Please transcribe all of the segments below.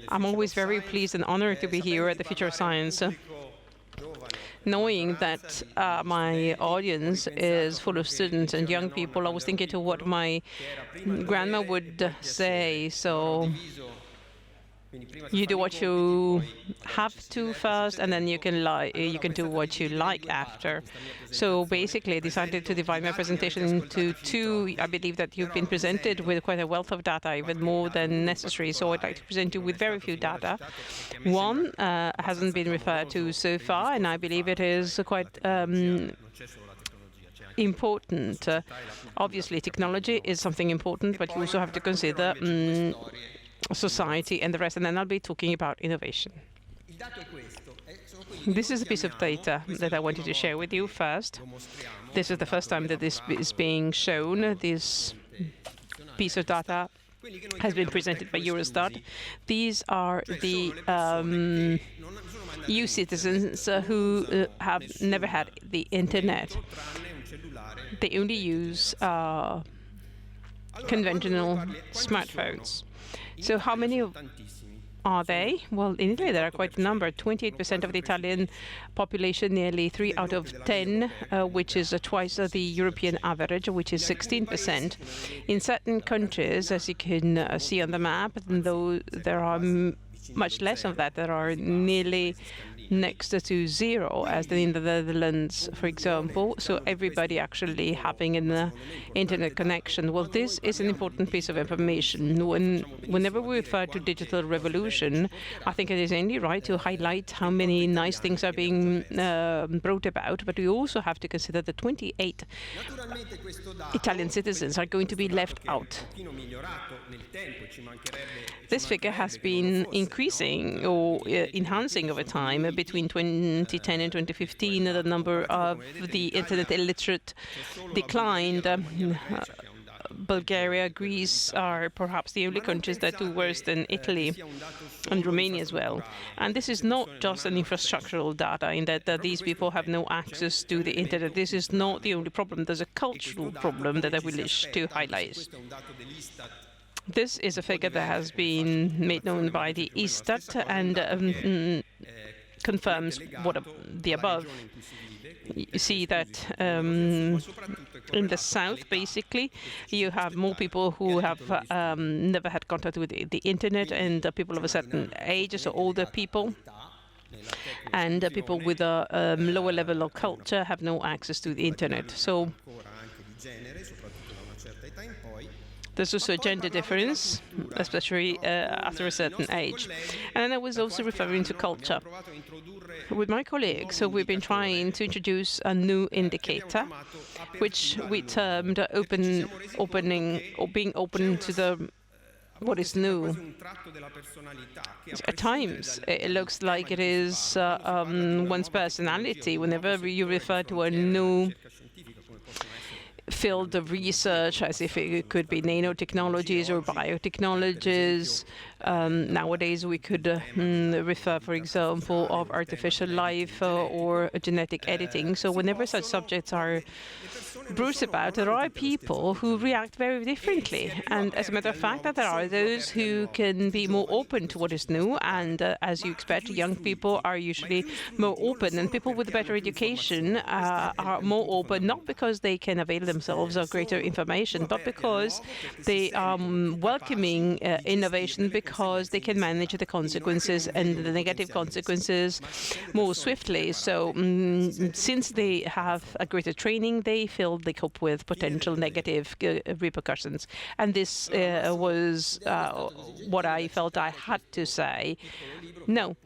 I'm always very pleased and honored to be here at the Future of Science, knowing that my audience is full of students and young people. I was thinking to what my grandma would say. So you do what you have to first, and then you can do what you like after. So basically, I decided to divide my presentation into two. I believe that you've been presented with quite a wealth of data, even more than necessary. So I'd like to present you with very few data. One hasn't been referred to so far, and I believe it is quite important. Obviously, technology is something important, but you also have to consider society and the rest, and then I'll be talking about innovation. This is a piece of data that I wanted to share with you first. This is the first time that this is being shown. This piece of data has been presented by Eurostat. These are the EU citizens who have never had the internet. They only use conventional smartphones. So how many are they? Well, in Italy, there are quite a number. 28% of the Italian population, nearly 3 out of 10, which is twice the European average, which is 16%. In certain countries, as you can see on the map, though there are much less of that, there are nearly next to zero, as in the Netherlands, for example. So everybody actually having an internet connection. Well, this is an important piece of information. Whenever we refer to digital revolution, I think it is only right to highlight how many nice things are being brought about, but we also have to consider that 28 Italian citizens are going to be left out. This figure has been increasing or enhancing over time. Between 2010 and 2015, the number of the internet illiterate declined. Bulgaria, Greece are perhaps the only countries that do worse than Italy, and Romania as well. And this is not just an infrastructural data in that these people have no access to the internet. This is not the only problem. There's a cultural problem that I wish to highlight. This is a figure that has been made known by the Istat and confirms the above. You see that in the south, basically, you have more people who have never had contact with the internet, and people of a certain age, so older people. And people with a lower level of culture have no access to the internet. So there's also a gender difference, especially after a certain age. And then I was also referring to culture. With my colleagues, so we've been trying to introduce a new indicator, which we termed being open to what is new. At times, it looks like it is one's personality. Whenever you refer to a new field of research, as if it could be nanotechnologies or biotechnologies. Nowadays, we could refer, for example, of artificial life or genetic editing. So whenever such subjects are brought about, there are people who react very differently. And as a matter of fact, that there are those who can be more open to what is new. And as you expect, young people are usually more open. And people with better education are more open, not because they can avail themselves of greater information, but because they are welcoming innovation, because they can manage the consequences and the negative consequences more swiftly. So since they have a greater training, they feel they cope with potential negative repercussions. And this was what I felt I had to say. No.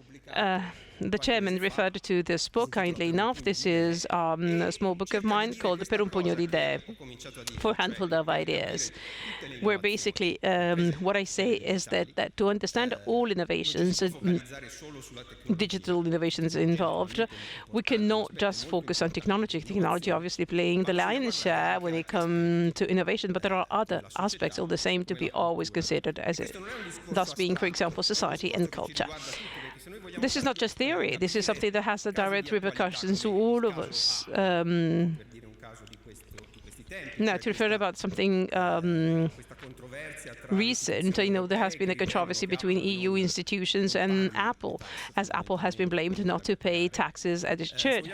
The chairman referred to this book, kindly enough. This is a small book of mine called Per un pugno di idee, for a handful of ideas, where basically what I say is that to understand all innovations, digital innovations involved, we cannot just focus on technology. Technology obviously playing the lion's share when it comes to innovation, but there are other aspects all the same to be always considered as it, thus being, for example, society and culture. This is not just theory. This is something that has a direct repercussions to all of us. Now, to refer about something recent. There has been a controversy between EU institutions and Apple, as Apple has been blamed not to pay taxes as it should.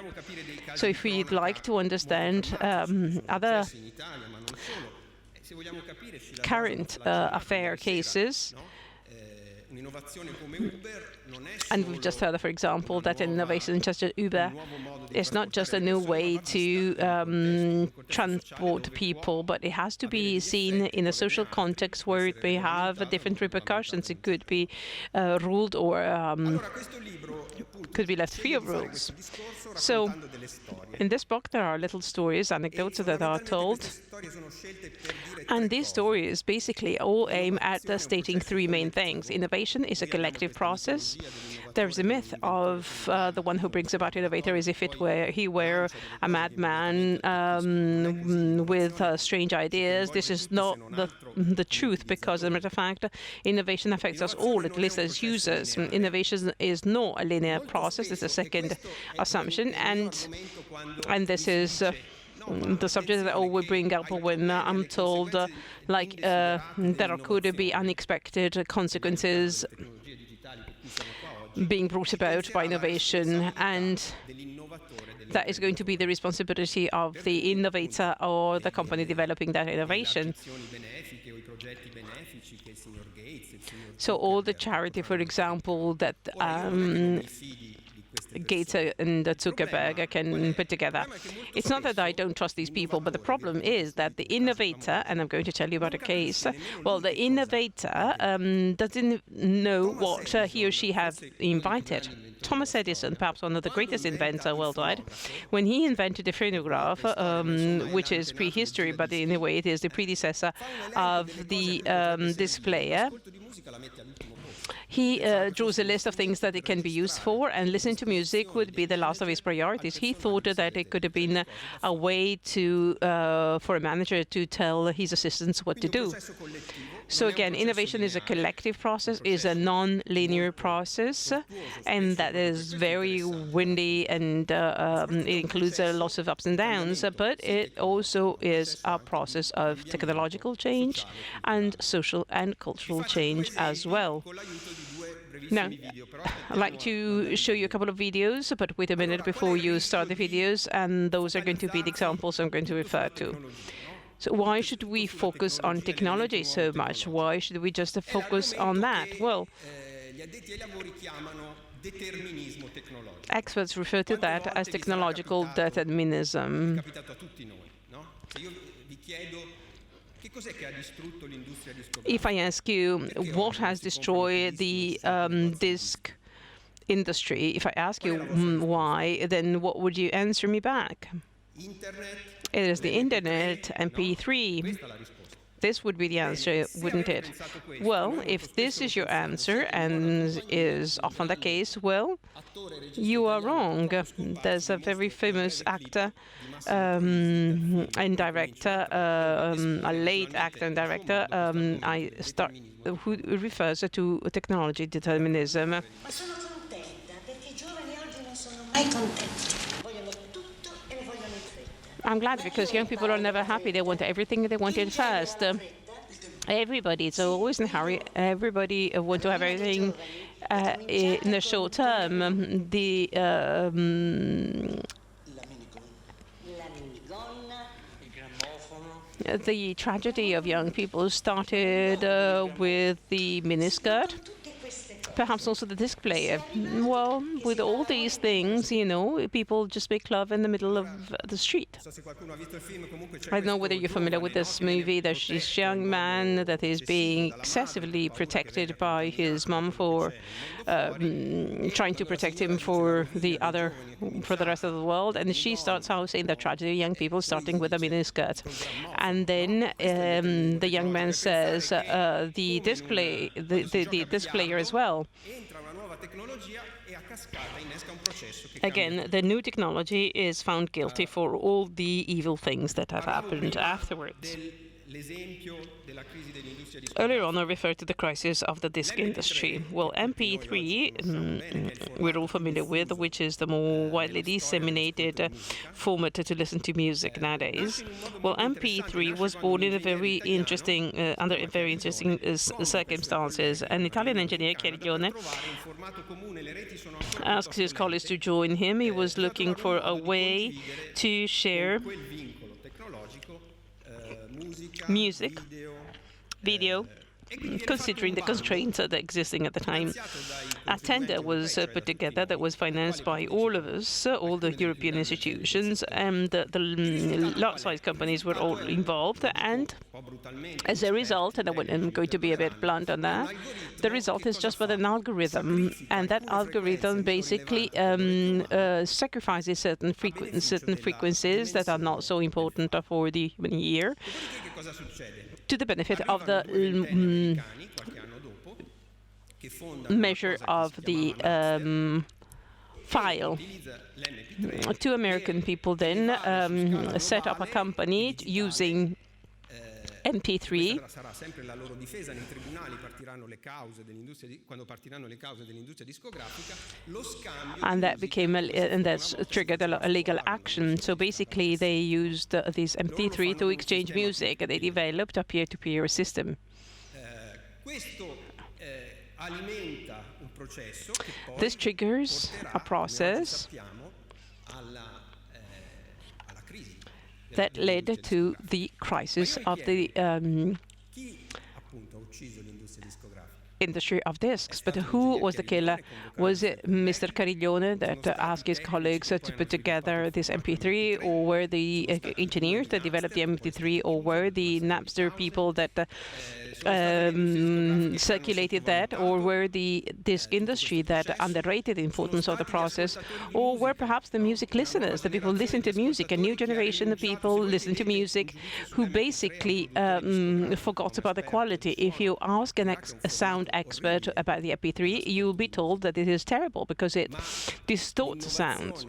So if we'd like to understand other current affair cases, and we've just heard, for example, that an innovation such as Uber is not just a new way to transport people, but it has to be seen in a social context where it may have different repercussions. It could be ruled or could be left free of rules. So in this book, there are little stories, anecdotes that are told. And these stories basically all aim at stating three main things. Innovation is a collective process. There's a myth of the one who brings about innovator as if he were a madman with strange ideas. This is not the truth, because, as a matter of fact, innovation affects us all, at least as users. Innovation is not a linear process. It's a second assumption, and this is the subject that I always bring up when I'm told there could be unexpected consequences being brought about by innovation, and that is going to be the responsibility of the innovator or the company developing that innovation. So all the charity, for example, that Gates and Zuckerberg can put together. It's not that I don't trust these people, but the problem is that the innovator, and I'm going to tell you about a case, well, the innovator doesn't know what he or she has invited. Thomas Edison, perhaps one of the greatest inventors worldwide, when he invented the phonograph, which is prehistory, but in a way it is the predecessor of the disc player, he draws a list of things that it can be used for, and listening to music would be the last of his priorities. He thought that it could have been a way to for a manager to tell his assistants what to do. So again, innovation is a collective process, is a non-linear process, and that is very windy, and it includes lots of ups and downs, but it also is a process of technological change and social and cultural change as well. Now, I'd like to show you a couple of videos, but wait a minute before you start the videos, and those are going to be the examples I'm going to refer to. So why should we focus on technology so much? Why should we just focus on that? Well, experts refer to that as technological determinism. If I ask you what has destroyed the disc industry, if I ask you why, then what would you answer me back? It is the internet, MP3. This would be the answer, wouldn't it? Well, if this is your answer, and is often the case, well, you are wrong. There's a very famous actor and director, a late actor and director, who refers to technology determinism. I'm glad, because young people are never happy. They want everything, they want it fast. Everybody is always in a hurry. Everybody wants to have everything in the short term. The tragedy of young people started with the miniskirt. Perhaps also the disc player. Well, with all these things, people just make love in the middle of the street. I don't know whether you're familiar with this movie. There's this young man that is being excessively protected by his mom for trying to protect him for the rest of the world, and she starts out saying that tragedy, young people starting with a miniskirt, and then the young man says the disc player as well. Again, the new technology is found guilty for all the evil things that have happened afterwards. Earlier on, I referred to the crisis of the disc industry. Well, MP3, we're all familiar with, which is the more widely disseminated format to listen to music nowadays. Well, MP3 was born in a very interesting, under very interesting circumstances. An Italian engineer, Cariglione, asked his colleagues to join him. He was looking for a way to share music, video, considering the constraints that are existing at the time. A tender was put together that was financed by all of us, all the European institutions, and the large-sized companies were all involved. And as a result, and I'm going to be a bit blunt on that, the result is just but an algorithm, and that algorithm basically sacrifices certain frequencies that are not so important for the human ear, to the benefit of the measure of the file. Two American people then set up a company using MP3, and that became and that's triggered a legal action. So basically, they used this MP3 to exchange music. They developed a peer-to-peer system. This triggers a process that led to the crisis of the industry of discs. But who was the killer? Was it Mr. Cariglione that asked his colleagues to put together this MP3, or were the engineers that developed the MP3, or were the Napster people that circulated that, or were the disc industry that underrated the importance of the process, or were perhaps the music listeners, the people listening to music, a new generation of people listening to music who basically forgot about the quality? If you ask a sound expert about the MP3, you'll be told that it is terrible because it distorts sounds.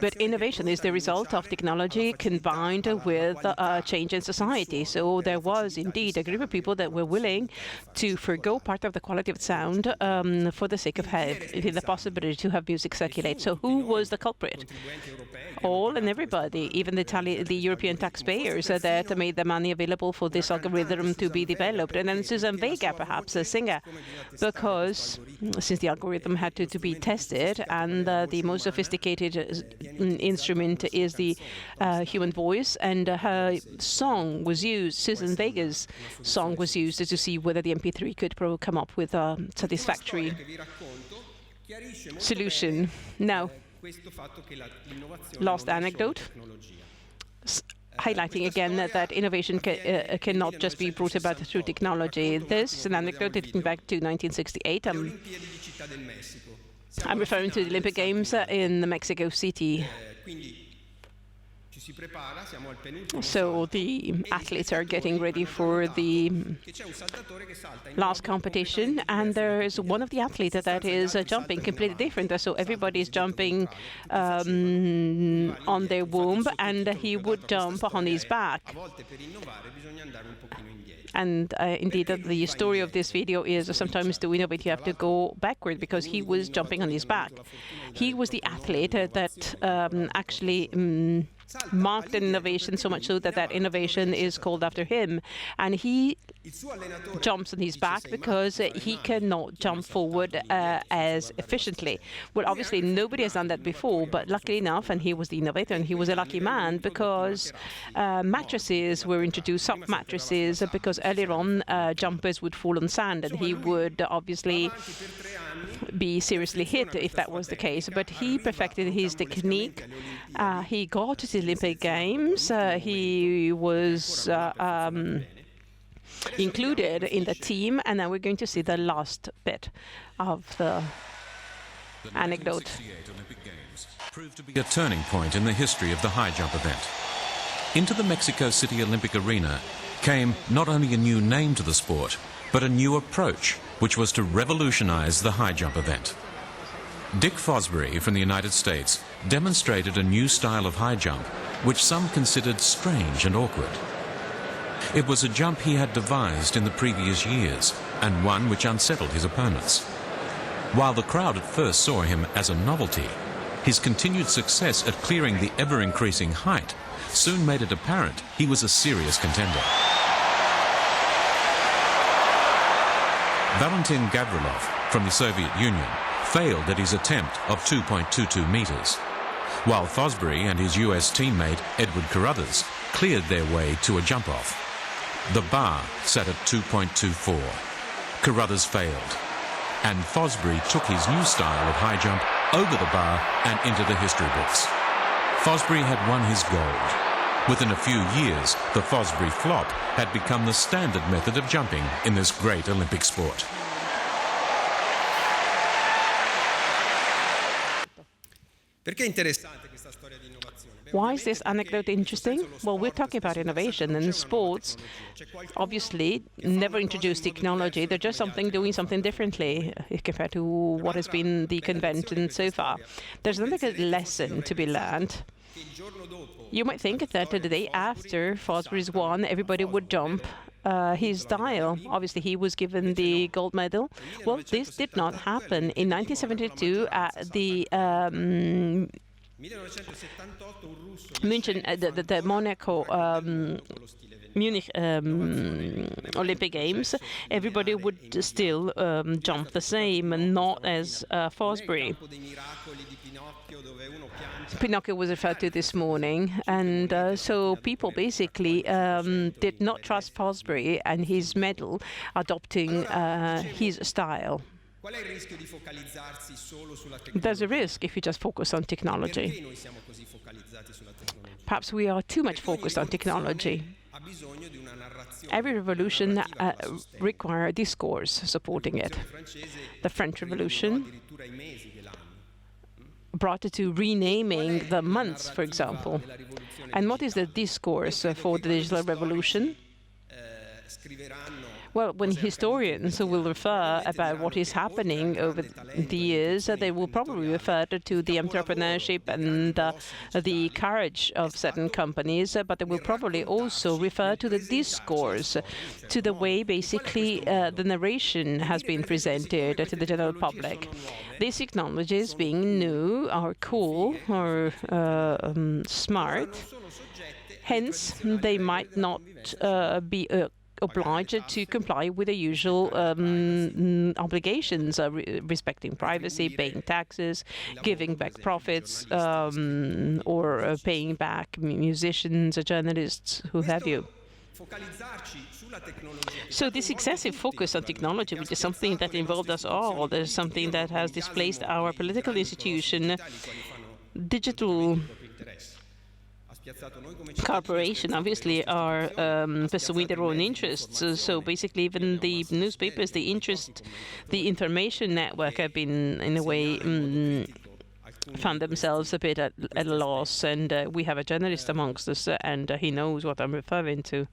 But innovation is the result of technology combined with a change in society. So there was indeed a group of people that were willing to forgo part of the quality of sound for the sake of having the possibility to have music circulate. So who was the culprit? All and everybody, even the European taxpayers that made the money available for this algorithm to be developed. And then Susan Vega, perhaps a singer, because since the algorithm had to be tested, and the most sophisticated instrument is the human voice, and her song was used, Susan Vega's song was used to see whether the MP3 could come up with a satisfactory solution. Now, last anecdote, highlighting again that innovation cannot just be brought about through technology. This is an anecdote dating back to 1968. I'm referring to the Olympic Games in Mexico City. So the athletes are getting ready for the last competition, and there is one of the athletes that is jumping completely different. So everybody is jumping on their womb, and he would jump on his back. And indeed, the story of this video is sometimes to innovate, you have to go backward, because he was jumping on his back. He was the athlete that actually marked an innovation, so much so that that innovation is called after him. And he jumps on his back because he cannot jump forward as efficiently. Well, obviously, nobody has done that before, but luckily enough, and he was the innovator, and he was a lucky man, because mattresses were introduced, soft mattresses, because earlier on, jumpers would fall on sand, and he would obviously be seriously hit if that was the case. But he perfected his technique. He got to the Olympic Games. He was included in the team, and now we're going to see the last bit of the anecdote. The 1968 Olympic Games proved to be a turning point in the history of the high jump event. Into the Mexico City Olympic arena came not only a new name to the sport, but a new approach, which was to revolutionize the high jump event. Dick Fosbury from the United States demonstrated a new style of high jump which some considered strange and awkward. It was a jump he had devised in the previous years, and one which unsettled his opponents. While the crowd at first saw him as a novelty, his continued success at clearing the ever-increasing height soon made it apparent he was a serious contender. Valentin Gavrilov from the Soviet Union failed at his attempt of 2.22 meters, while Fosbury and his US teammate Edward Carruthers cleared their way to a jump-off. The bar sat at 2.24. Carruthers failed, and Fosbury took his new style of high jump over the bar and into the history books. Fosbury had won his gold. Within a few years, the Fosbury flop had become the standard method of jumping in this great Olympic sport. Why is this anecdote interesting? Well, we're talking about innovation, and sports obviously never introduced technology. They're just doing something differently compared to what has been the convention so far. There's another lesson to be learned. You might think that the day after Fosbury's won, everybody would jump his style. Obviously, he was given the gold medal. Well, this did not happen. In 1972, at the Munich Olympic Games, everybody would still jump the same, and not as Fosbury. Pinocchio was referred to this morning, and so people basically did not trust Fosbury and his medal, adopting his style. There's a risk if you just focus on technology. Perhaps we are too much focused on technology. Every revolution requires a discourse supporting it. The French Revolution brought it to renaming the months, for example. And what is the discourse for the digital revolution? Well, when historians will refer about what is happening over the years, they will probably refer to the entrepreneurship and the courage of certain companies, but they will probably also refer to the discourse, to the way basically the narration has been presented to the general public. These technologies, being new, are cool or smart, hence they might not be obliged to comply with the usual obligations, respecting privacy, paying taxes, giving back profits, or paying back musicians, journalists, who have you. So this excessive focus on technology, which is something that involved us all, there's something that has displaced our political institution, digital corporations obviously are pursuing their own interests. So basically, even the newspapers, the information network have been, in a way, found themselves a bit at a loss. And we have a journalist amongst us, and he knows what I'm referring to.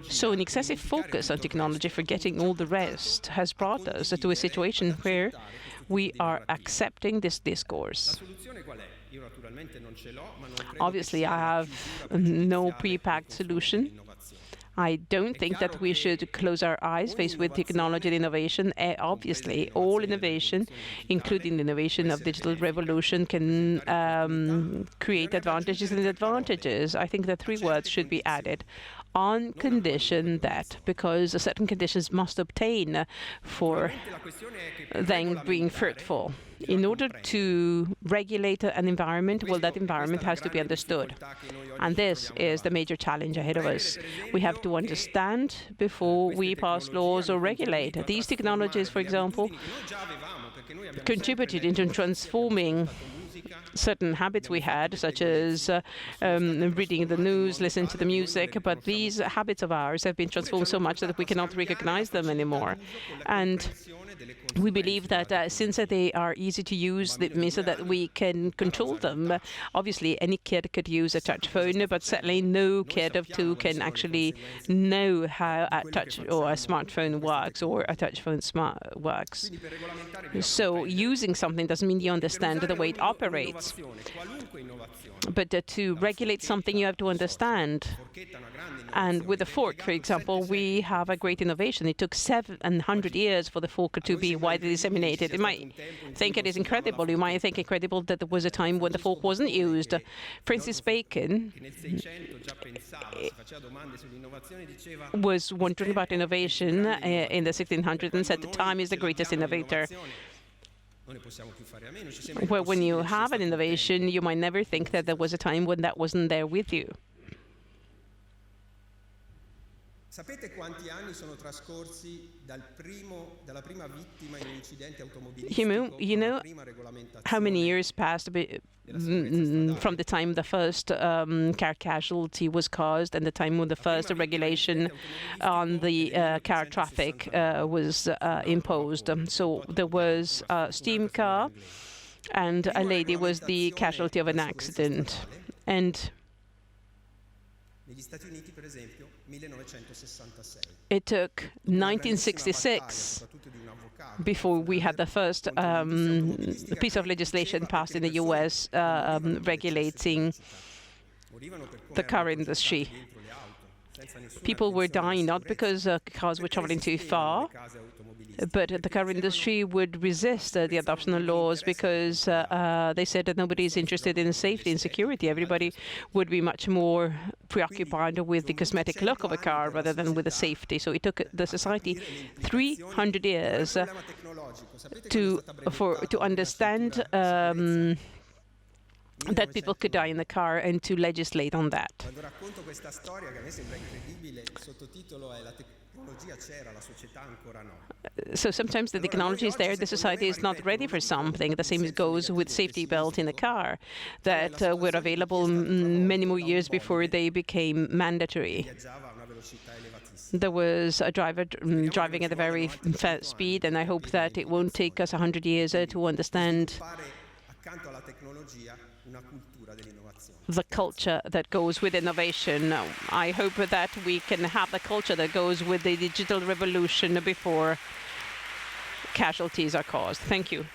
So an excessive focus on technology, forgetting all the rest, has brought us to a situation where we are accepting this discourse. Obviously, I have no pre-packed solution. I don't think that we should close our eyes faced with technology and innovation. Obviously, all innovation, including the innovation of digital revolution, can create advantages and disadvantages. I think that 3 words should be added. On condition that, because certain conditions must obtain for then being fruitful. In order to regulate an environment, well, that environment has to be understood. And this is the major challenge ahead of us. We have to understand before we pass laws or regulate. These technologies, for example, contributed into transforming certain habits we had, such as reading the news, listening to the music, but these habits of ours have been transformed so much that we cannot recognize them anymore. And We believe that since they are easy to use, that means that we can control them. Obviously, any kid could use a touch phone, but certainly no kid of 2 can actually know how a touch or a smartphone works or a touch phone works. So using something doesn't mean you understand the way it operates. But to regulate something, you have to understand. And with the fork, for example, we have a great innovation. It took 700 years for the fork to be widely disseminated. You might think it is incredible. You might think incredible that there was a time when the fork wasn't used. Francis Bacon was wondering about innovation in the 1600s and said the time is the greatest innovator. Well, when you have an innovation, you might never think that there was a time when that wasn't there with you. Sapete quanti anni sono trascorsi dalla prima vittima in un incidente automobilistico alla prima regolamentazione? How many years passed from the time the first car casualty was caused and the time when the first regulation on the car traffic was imposed? So there was a steam car, and a lady was the casualty of an accident. And negli Stati Uniti, per esempio, 1966. It took 1966 before we had the first piece of legislation passed in the US regulating the car industry. People were dying not because cars were traveling too far, but the car industry would resist the adoption of laws because they said that nobody is interested in safety and security. Everybody would be much more preoccupied with the cosmetic look of a car rather than with the safety. So it took the society 300 years to understand that people could die in the car and to legislate on that. So sometimes the technology is there, the society is not ready for something. The same goes with safety belt in the car that were available many more years before they became mandatory. There was a driver driving at a very fast speed, and I hope that it won't take us 100 years to understand the culture that goes with innovation. I hope that we can have the culture that goes with the digital revolution before casualties are caused. Thank you.